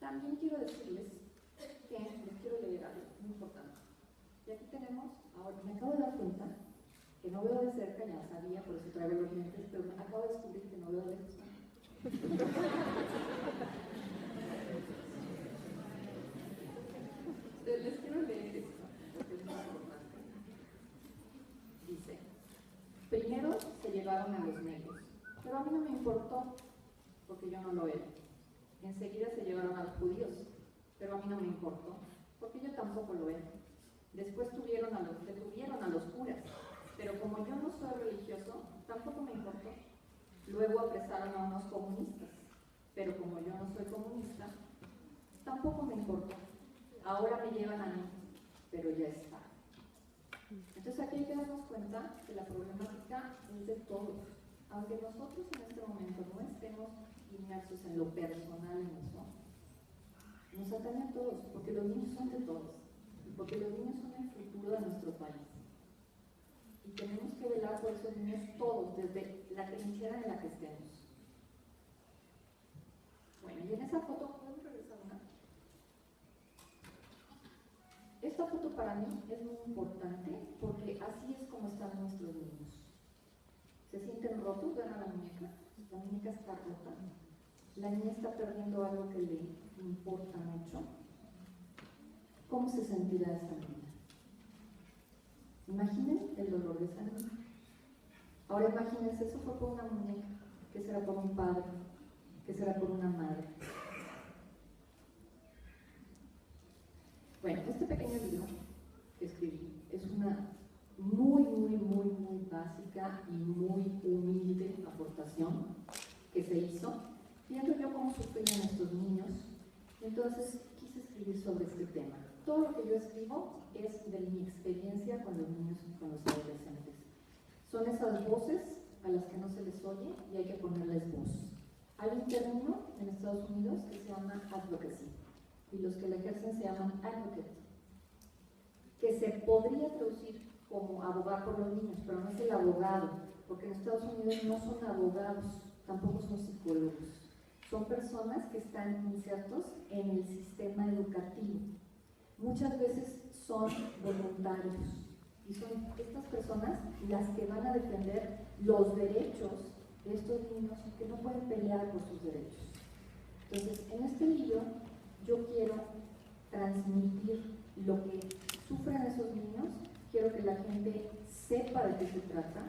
También quiero decirles que les quiero leer algo muy importante. Y aquí tenemos, ahora me acabo de dar cuenta que no veo de cerca, ya sabía, por eso traigo los lentes, pero me acabo de descubrir que no veo de lejos. Les quiero leer esto, porque es muy importante. Dice, primero se llevaron a los negros, pero a mí no me importó, porque yo no lo era. Enseguida se llevaron a los judíos, pero a mí no me importó, porque yo tampoco lo era. Después detuvieron a los curas, pero como yo no soy religioso, tampoco me importó. Luego apresaron a unos comunistas, pero como yo no soy comunista, tampoco me importó. Ahora me llevan a mí, pero ya está. Entonces aquí hay que darnos cuenta que la problemática es de todos. Aunque nosotros en este momento no estemos inmersos en lo personal en eso, nos atañe a todos, porque los niños son de todos, y porque los niños son el futuro de nuestro país. Y tenemos que velar por esos niños todos, desde la trinchera en la que estemos. Bueno, y en esa foto, ¿podemos regresar una? Esta foto para mí es muy importante porque así es como están nuestros niños. Se sienten rotos, ven a la muñeca está rota, la niña está perdiendo algo que le importa mucho. ¿Cómo se sentirá esa niña? Imaginen el dolor de esa niña. Ahora imagínense, eso fue por una muñeca, ¿qué será por un padre? ¿Qué será por una madre? Bueno, este pequeño libro que escribí es una muy básica y muy humilde aportación que se hizo, viendo yo cómo sufrían estos niños. Entonces quise escribir sobre este tema. Todo lo que yo escribo es de mi experiencia con los niños y con los adolescentes. Son esas voces a las que no se les oye y hay que ponerles voz. Hay un término en Estados Unidos que se llama advocacy y los que la ejercen se llaman advocate, que se podría traducir como abogar por los niños, pero no es el abogado, porque en Estados Unidos no son abogados, tampoco son psicólogos, son personas que están insertos en el sistema educativo. Muchas veces son voluntarios y son estas personas las que van a defender los derechos de estos niños que no pueden pelear por sus derechos. Entonces, en este libro yo quiero transmitir lo que sufren esos niños, quiero que la gente sepa de qué se trata,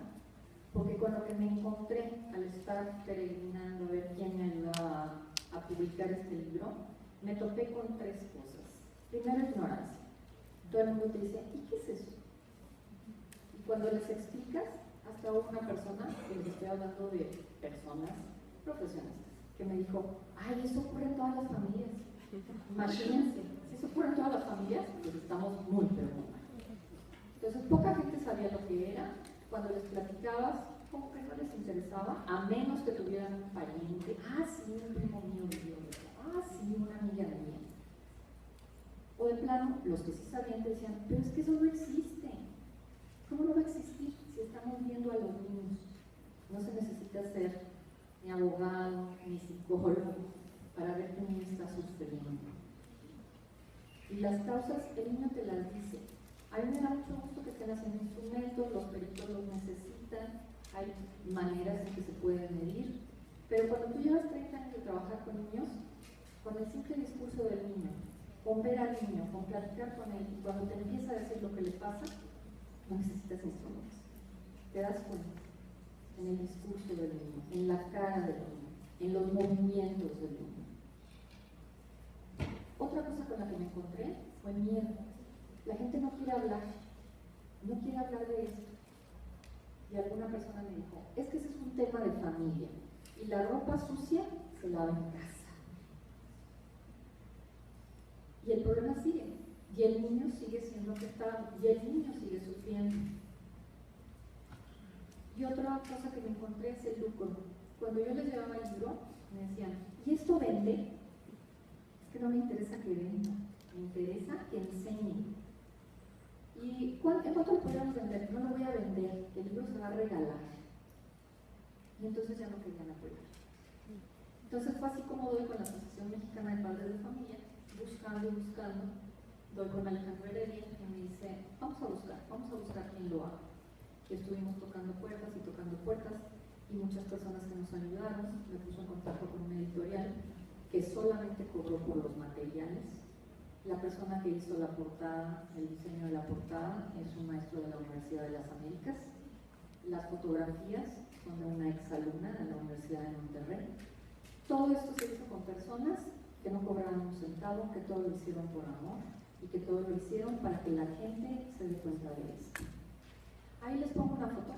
porque con lo que me encontré al estar peregrinando a ver quién me ayudaba a publicar este libro, me topé con tres cosas. Primero, ignorancia. Todo el mundo te dice, ¿y qué es eso? Y cuando les explicas, hasta una persona, que les estoy hablando de personas profesionales, que me dijo, ay, eso ocurre en todas las familias. Imagínense, si eso ocurre en todas las familias, pues estamos muy preocupados. Entonces, poca gente sabía lo que era. Cuando les platicabas, como que no les interesaba, a menos que tuvieran un pariente. Ah, sí, un primo mío vivió eso. Ah, sí, una amiga mía. O de plano, los que sí sabían te decían, pero es que eso no existe. ¿Cómo no va a existir si estamos viendo a los niños? No se necesita ser ni abogado, ni psicólogo para ver que un niño está sufriendo. Y las causas, el niño te las dice. A mí me da mucho gusto que estén haciendo instrumentos, los peritos los necesitan, hay maneras en que se pueden medir, pero cuando tú llevas 30 años de trabajar con niños, con el simple discurso del niño, con ver al niño, con platicar con él, y cuando te empieza a decir lo que le pasa, no necesitas instrumentos. Te das cuenta en el discurso del niño, en la cara del niño, en los movimientos del niño. Otra cosa con la que me encontré fue miedo. La gente no quiere hablar de esto. Y alguna persona me dijo, es que ese es un tema de familia, y la ropa sucia se lava en casa. Y el problema sigue, y el niño sigue siendo afectado, y el niño sigue sufriendo. Y otra cosa que me encontré es el lucro. Cuando yo les llevaba el libro, me decían, ¿y esto vende? Es que no me interesa que venda, me interesa que enseñe. ¿Y en cuánto lo podríamos vender? No lo voy a vender, el libro se va a regalar. Y entonces ya no querían apoyar. Entonces fue así como doy con la Asociación Mexicana de Padres de Familia buscando y buscando, doy con Alejandro Heredia y me dice, vamos a buscar quién lo haga. Y estuvimos tocando puertas y muchas personas que nos ayudaron. Me puso en contacto con una editorial que solamente cobró por los materiales. La persona que hizo la portada, el diseño de la portada, es un maestro de la Universidad de las Américas. Las fotografías son de una exalumna de la Universidad de Monterrey. Todo esto se hizo con personas que no cobraron un centavo, que todo lo hicieron por amor y que todo lo hicieron para que la gente se dé cuenta de esto. Ahí les pongo una foto.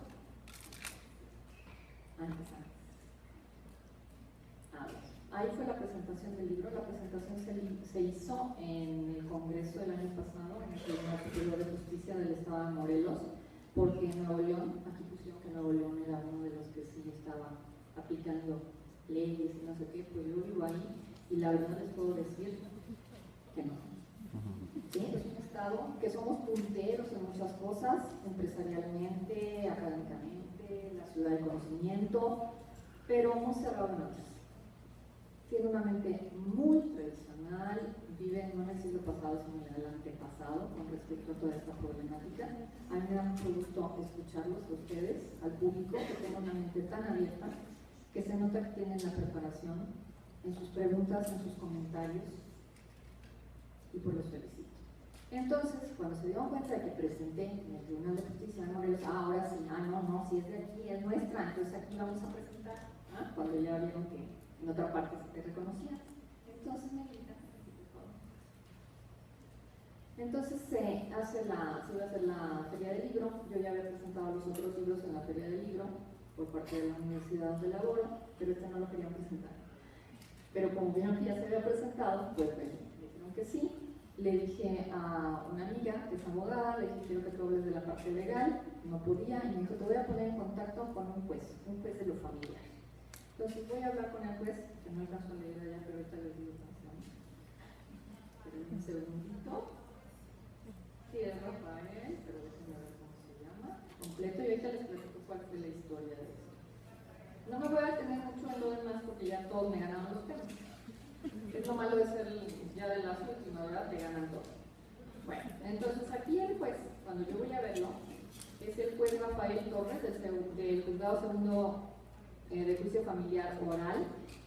Ahí fue la presentación del libro. La presentación se hizo en el Congreso del año pasado, en el Tribunal Superior de Justicia del Estado de Morelos, porque en Nuevo León, aquí pusieron que Nuevo León era uno de los que sí estaba aplicando leyes y no sé qué, pues yo vivo ahí y la verdad les puedo decir que no. ¿Sí? Es un estado que somos punteros en muchas cosas, empresarialmente, académicamente, la ciudad del conocimiento, pero muy cerrado en otras. Tiene una mente muy tradicional, vive no en el siglo pasado, sino en el antepasado con respecto a toda esta problemática. A mí me da mucho gusto escucharlos a ustedes, al público, que tenga una mente tan abierta, que se nota que tienen la preparación en sus preguntas, en sus comentarios, y pues los felicito. Entonces, cuando se dieron cuenta de que presenté en el Tribunal de Justicia de Morelos, ahora sí, no, si es de aquí, es nuestra, entonces aquí vamos a presentar, cuando ya vieron que en otra parte se te reconocía. Entonces me gritan, por favor. Entonces se iba a hacer la Feria del Libro. Yo ya había presentado los otros libros en la Feria del Libro por parte de la universidad donde laboro, pero este no lo querían presentar. Pero como vieron que ya se había presentado, pues me dijeron que sí. Le dije a una amiga que es abogada, le dije, quiero que tú hables de la parte legal. No podía, y me dijo, te voy a poner en contacto con un juez de lo familiar. Entonces voy a hablar con el juez, que no alcanzo a leer allá, pero ahorita les digo canción. Esperen un segundito. Sí, es Rafael, pero déjenme ver cómo se llama. Completo, y ahorita les platico cuál fue la historia de esto. No me voy a detener mucho en lo demás porque ya todos me ganaron los temas. Es lo malo de ser ya de las últimas, ¿verdad? Te ganan todos. Bueno, entonces aquí el juez, cuando yo voy a verlo, es el juez Rafael Torres del Juzgado Segundo de Juicio Familiar Oral.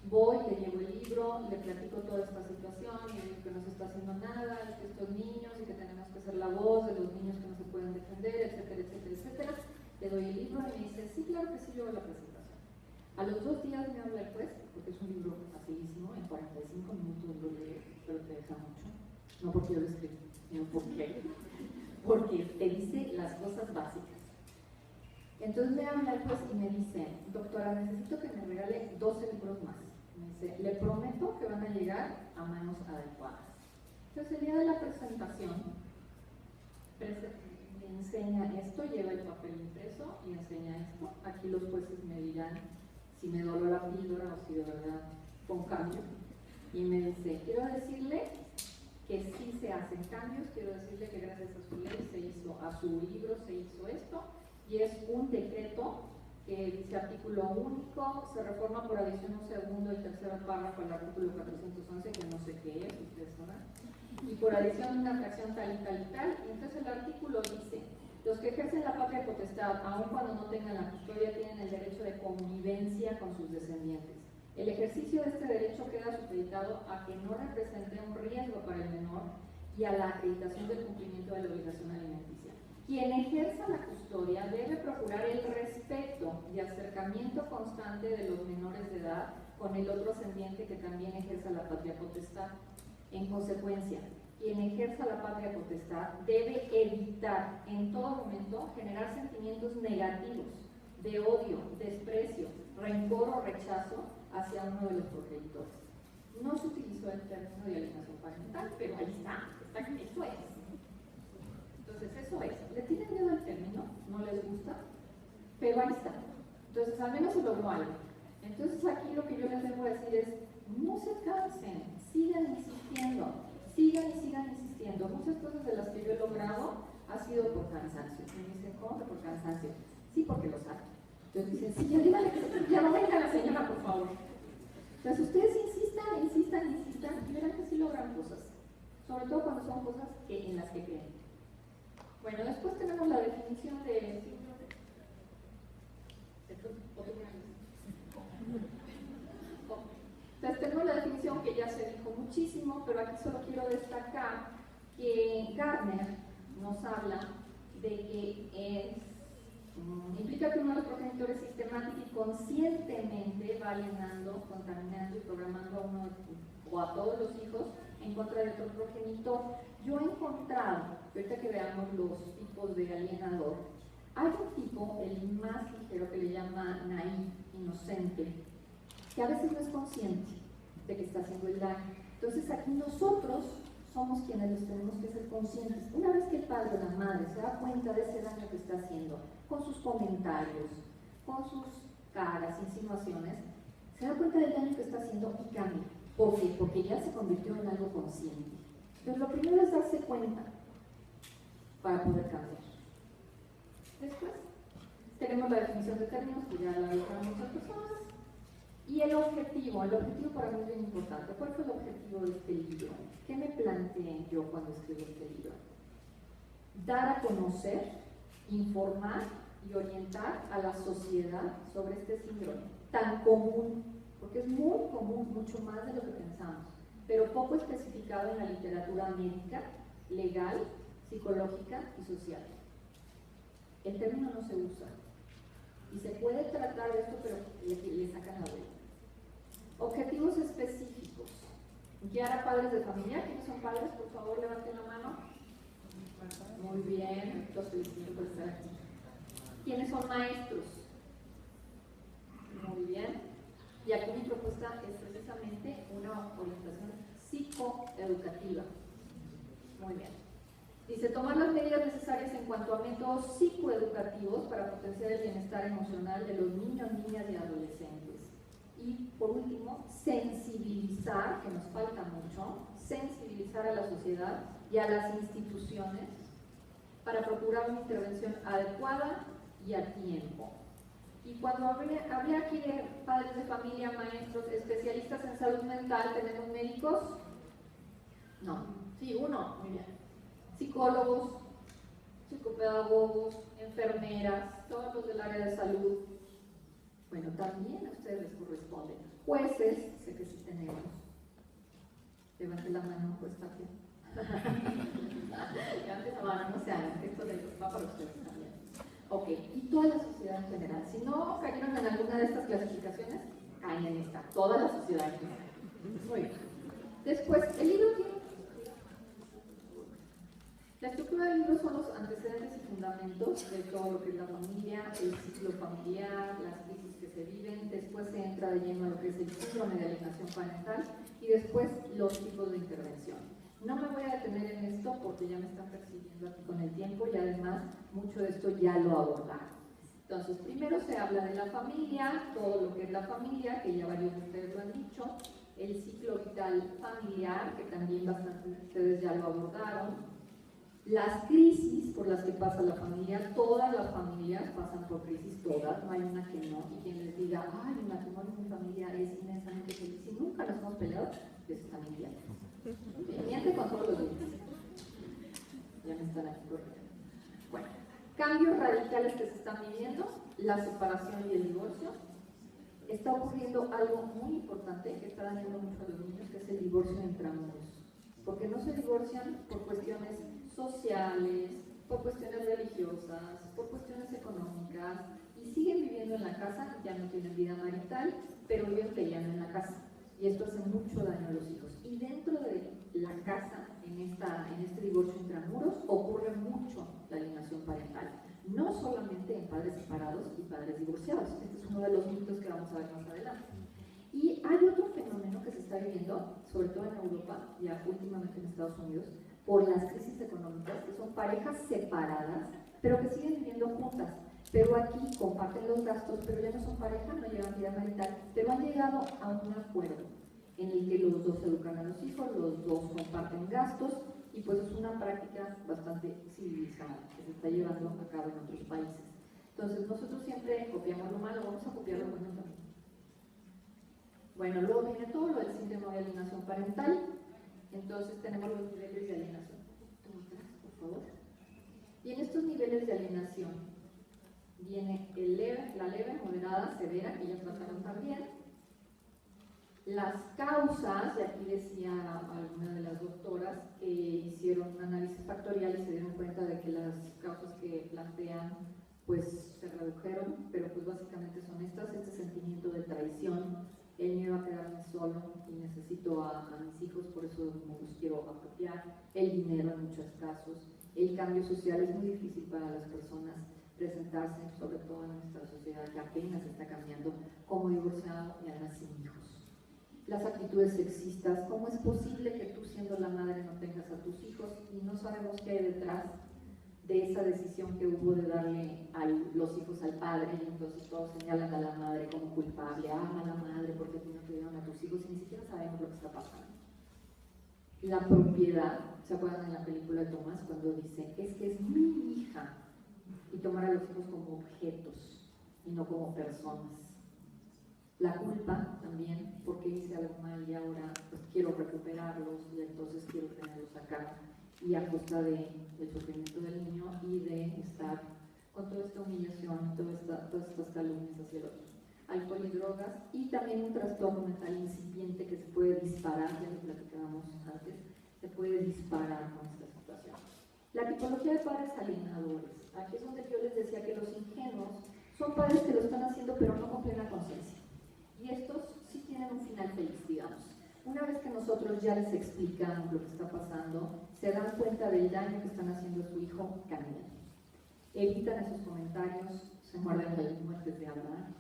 Voy, le llevo el libro, le platico toda esta situación, y digo que no se está haciendo nada, y que estos niños, y que tenemos que ser la voz de los niños que no se pueden defender, etcétera, etcétera, etcétera. Le doy el libro y me dice, sí, claro que sí, yo hago la presentación. A los 2 días me habla el juez, porque es un libro facilísimo, en 45 minutos lo lees, pero te deja mucho. No porque yo lo escribí, sino porque te dice las cosas básicas. Entonces me habla el juez y me dice, doctora, necesito que me regale 12 libros más. Me dice, le prometo que van a llegar a manos adecuadas. Entonces el día de la presentación, me enseña esto, lleva el papel impreso y enseña esto. Aquí los jueces me dirán si me dobló la píldora o si de verdad con cambio. Y me dice, quiero decirle que sí se hacen cambios, quiero decirle que gracias a su ley se hizo, a su libro se hizo esto, y es un decreto que dice artículo único, se reforma por adición un segundo y tercer párrafo al artículo 411, que no sé qué es, ustedes sabrán, y por adición una fracción tal y tal y tal. Y entonces el artículo dice, los que ejercen la patria potestad, aun cuando no tengan la custodia, tienen el derecho de convivencia con sus descendientes. El ejercicio de este derecho queda supeditado a que no represente un riesgo para el menor y a la acreditación del cumplimiento de la obligación alimenticia. Quien ejerza la custodia debe procurar el respeto y acercamiento constante de los menores de edad con el otro ascendiente que también ejerza la patria potestad. En consecuencia, quien ejerza la patria potestad debe evitar en todo momento generar sentimientos negativos de odio, desprecio, rencor o rechazo hacia uno de los progenitores. No se utilizó el término de alienación parental, pero ahí está, eso es. Entonces eso es, le tienen miedo al término, no les gusta, pero ahí está. Entonces al menos se logró algo. Entonces aquí lo que yo les debo decir es, no se cansen, sigan insistiendo, sigan insistiendo. Muchas cosas de las que yo he logrado ha sido por cansancio. Y me dicen, ¿cómo que por cansancio? Sí, porque lo saben. Entonces dicen, sí, ya dígale que ya no venga la señora, por favor. Entonces ustedes insistan, y verán que sí logran cosas. ideas que creen. Bueno, después tenemos la definición de síndrome. Entonces tenemos la definición que ya se dijo muchísimo, pero aquí solo quiero destacar que Gardner nos habla de que implica que uno de los progenitores sistemática y conscientemente va alienando, contaminando y programando a uno o a todos los hijos en contra de otro progenitor. Yo he encontrado, ahorita que veamos los tipos de alienador, hay un tipo, el más ligero, que le llama naïf, inocente, que a veces no es consciente de que está haciendo el daño. Entonces aquí nosotros somos quienes los tenemos que ser conscientes. Una vez que el padre o la madre se da cuenta de ese daño que está haciendo, con sus comentarios, con sus caras, insinuaciones, se da cuenta del daño que está haciendo y cambia. ¿Por qué? Porque ya se convirtió en algo consciente. Entonces lo primero es darse cuenta para poder cambiar. Después tenemos la definición de términos, que ya la dijeron muchas personas. Y el objetivo para mí es bien importante. ¿Cuál fue el objetivo de este libro? ¿Qué me planteé yo cuando escribí este libro? Dar a conocer, informar y orientar a la sociedad sobre este síndrome tan común, porque es muy común, mucho más de lo que pensamos, pero poco especificado en la literatura médica, legal, psicológica y social. El término no se usa y se puede tratar de esto, pero le sacan la vuelta. Objetivos específicos. Guiar a padres de familia. ¿Quiénes son padres? Por favor, levanten la mano. Muy bien, los felicito por estar aquí. ¿Quiénes son maestros? Muy bien. Y aquí mi propuesta es precisamente una orientación psicoeducativa. Muy bien. Dice, tomar las medidas necesarias en cuanto a métodos psicoeducativos para potenciar el bienestar emocional de los niños, niñas y adolescentes. Y por último, sensibilizar, que nos falta mucho, sensibilizar a la sociedad y a las instituciones para procurar una intervención adecuada y a tiempo. Y cuando habría aquí de padres de familia, maestros, especialistas en salud mental, ¿tenemos médicos? No. Sí, uno, muy bien. Psicólogos, psicopedagogos, enfermeras, todos los del área de salud. Bueno, también a ustedes les corresponde. Jueces, sé que sí tenemos. Levante la mano, pues Katia. Levante la mano, no se hagan, esto va para ustedes también. Ok, y toda la sociedad en general. Si no cayeron en alguna de estas clasificaciones, caen en esta. Toda la sociedad en general. Muy bien. Después, el libro tiene... La estructura del libro son los antecedentes y fundamentos de todo lo que es la familia, el ciclo familiar, las crisis que se viven, después se entra de lleno a lo que es el síndrome de alienación parental y después los tipos de intervención. No me voy a detener en esto porque ya me están persiguiendo aquí con el tiempo y además mucho de esto ya lo abordaron. Entonces, primero se habla de la familia, todo lo que es la familia, que ya varios de ustedes lo han dicho, el ciclo vital familiar, que también bastantes de ustedes ya lo abordaron, las crisis por las que pasa la familia. Todas las familias pasan por crisis, todas, no hay una que no, y quien les diga, ay, mi matrimonio, mi familia es inmensamente feliz, y nunca nos hemos peleado, de su familia. Miente con todos los dientes. Ya me están aquí corriendo. Bueno, cambios radicales que se están viviendo, la separación y el divorcio. Está ocurriendo algo muy importante que está dañando mucho a los niños, que es el divorcio intramuros. Porque no se divorcian por cuestiones sociales, por cuestiones religiosas, por cuestiones económicas, y siguen viviendo en la casa, ya no tienen vida marital, pero viven peleando en la casa. Y esto hace mucho daño a los hijos. Y dentro de la casa, en este divorcio intramuros, ocurre mucho la alienación parental. No solamente en padres separados y padres divorciados. Este es uno de los mitos que vamos a ver más adelante. Y hay otro fenómeno que se está viviendo, sobre todo en Europa, ya últimamente en Estados Unidos, por las crisis económicas, que son parejas separadas, pero que siguen viviendo juntas. Pero aquí comparten los gastos, pero ya no son pareja, no llevan vida marital, pero han llegado a un acuerdo en el que los dos educan a los hijos, los dos comparten gastos, y pues es una práctica bastante civilizada que se está llevando a cabo en otros países. Entonces nosotros siempre copiamos lo malo, vamos a copiar lo bueno también. Bueno, luego viene todo lo del síndrome de alienación parental. Entonces tenemos los niveles de alienación. por favor. Y en estos niveles de alienación viene la leve, moderada, severa, que ya trataron también. Las causas, y aquí decía alguna de las doctoras que hicieron un análisis factorial y se dieron cuenta de que las causas que plantean pues se redujeron, pero pues básicamente son estas: este sentimiento de traición, el miedo a quedarme solo y necesito a mis hijos, por eso me los quiero apropiar, el dinero en muchos casos, el cambio social. Es muy difícil para las personas presentarse, sobre todo en nuestra sociedad que apenas está cambiando, como divorciado y además sin hijos. Las actitudes sexistas: ¿cómo es posible que tú, siendo la madre, no tengas a tus hijos? Y no sabemos qué hay detrás de esa decisión que hubo de darle los hijos al padre, y entonces todos señalan a la madre como culpable. A la madre porque no te dieron a tus hijos, y ni siquiera sabemos lo que está pasando. La propiedad, ¿se acuerdan en la película de Tomás cuando dice, es que es mi hija? Y tomar a los hijos como objetos y no como personas. La culpa también, porque hice algo mal y ahora pues quiero recuperarlos y entonces quiero tenerlos acá, y a costa del sufrimiento del niño y de estar con toda esta humillación, todas estas calumnias hacia el otro. Alcohol y drogas, y también un trastorno mental incipiente que se puede disparar, ya lo platicábamos antes, se puede disparar con esta situación. La tipología de padres alienadores: aquí es donde yo les decía que los ingenuos son padres que lo están haciendo pero no con plena conciencia, y estos sí tienen un final feliz, digamos. Una vez que nosotros ya les explicamos lo que está pasando, se dan cuenta del daño que están haciendo a su hijo, cambian. Evitan esos comentarios, se muerden la lengua antes de hablar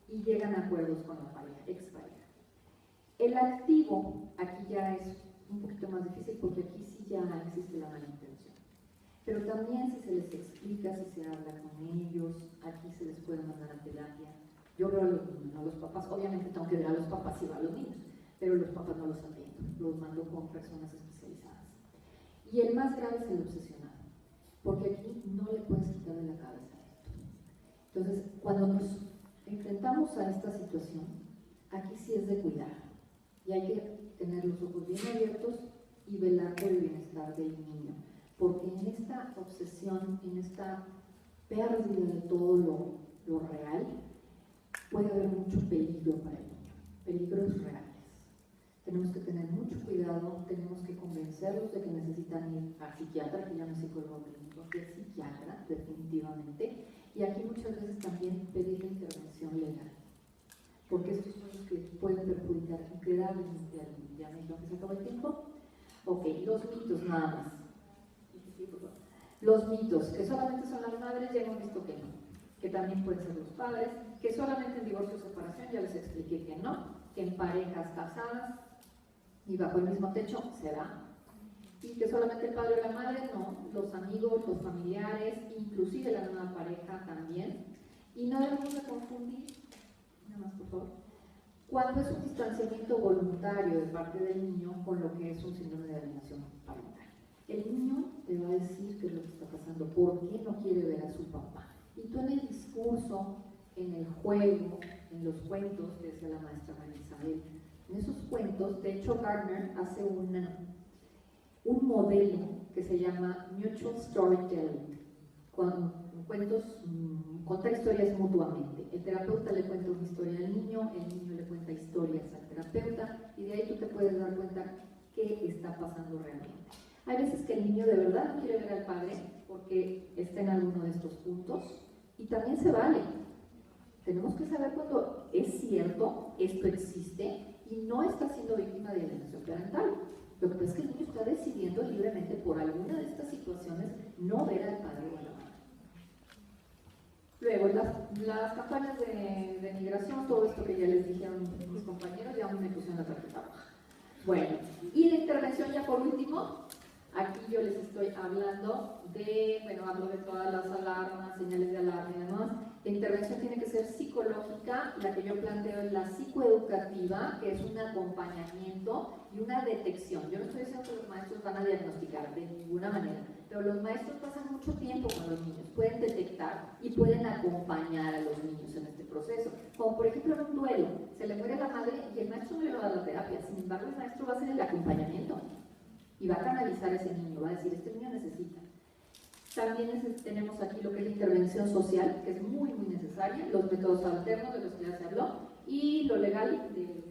y llegan a acuerdos con la pareja, expareja. El activo, aquí ya es un poquito más difícil porque aquí sí ya existe la mala intención. Pero también si se les explica, si se habla con ellos, aquí se les puede mandar a terapia. Yo veo a los niños, no a los papás. Obviamente tengo que ver a los papás y va a los niños, pero los papás no los atiendo, los mando con personas especializadas. Y el más grave es el obsesionado, porque aquí no le puedes quitar de la cabeza esto. Entonces, cuando nos enfrentamos a esta situación, aquí sí es de cuidar, y hay que tener los ojos bien abiertos y velar por el bienestar del niño, porque en esta obsesión, en esta pérdida de todo lo real, puede haber mucho peligro para el niño, peligros reales. Tenemos que tener mucho cuidado, tenemos que convencerlos de que necesitan ir al psiquiatra, que ya no es psicólogo clínico, que es psiquiatra, definitivamente, y aquí muchas veces también pedir la intervención legal, porque estos son los que pueden perjudicar gravemente al niño. ¿Ya me dijeron que se acabó el tiempo? Ok, los mitos nada más. Los mitos, que solamente son las madres, ya hemos visto que no, que también pueden ser los padres, que solamente en divorcio o separación, ya les expliqué que no, que en parejas casadas y bajo el mismo techo se da, y que solamente el padre o la madre, no, los amigos, los familiares, inclusive la nueva pareja también. Y no debemos de confundir, nada más por favor, cuando es un distanciamiento voluntario de parte del niño con lo que es un síndrome de alienación parental. El niño te va a decir qué es lo que está pasando, por qué no quiere ver a su papá. Y tú en el discurso, en el juego, en los cuentos, que decía la maestra María Isabel, en esos cuentos, de hecho Gardner hace un modelo que se llama Mutual Storytelling, con cuentos, contar historias mutuamente. El terapeuta le cuenta una historia al niño, el niño le cuenta historias al terapeuta, y de ahí tú te puedes dar cuenta qué está pasando realmente. Hay veces que el niño de verdad no quiere ver al padre porque está en alguno de estos puntos, y también se vale. Tenemos que saber cuando es cierto, esto existe, y no está siendo víctima de alienación parental. Lo que pasa es que el niño está decidiendo libremente por alguna de estas situaciones no ver al padre o a la madre. Luego, las campañas de migración, todo esto que ya les dijeron mis compañeros, ya me pusieron la tarjeta roja. Bueno, y la intervención ya por último, aquí yo les estoy hablando hablo de todas las alarmas, señales de alarma y demás. La intervención tiene que ser psicológica, la que yo planteo es la psicoeducativa, que es un acompañamiento y una detección. Yo no estoy diciendo que los maestros van a diagnosticar de ninguna manera, pero los maestros pasan mucho tiempo con los niños, pueden detectar y pueden acompañar a los niños en este proceso. Como por ejemplo en un duelo, se le muere la madre y el maestro no le va a dar la terapia, sin embargo el maestro va a hacer el acompañamiento y va a canalizar a ese niño, va a decir, este niño necesita. También tenemos aquí lo que es la intervención social, que es muy, muy necesaria, los métodos alternos de los que ya se habló, y lo legal de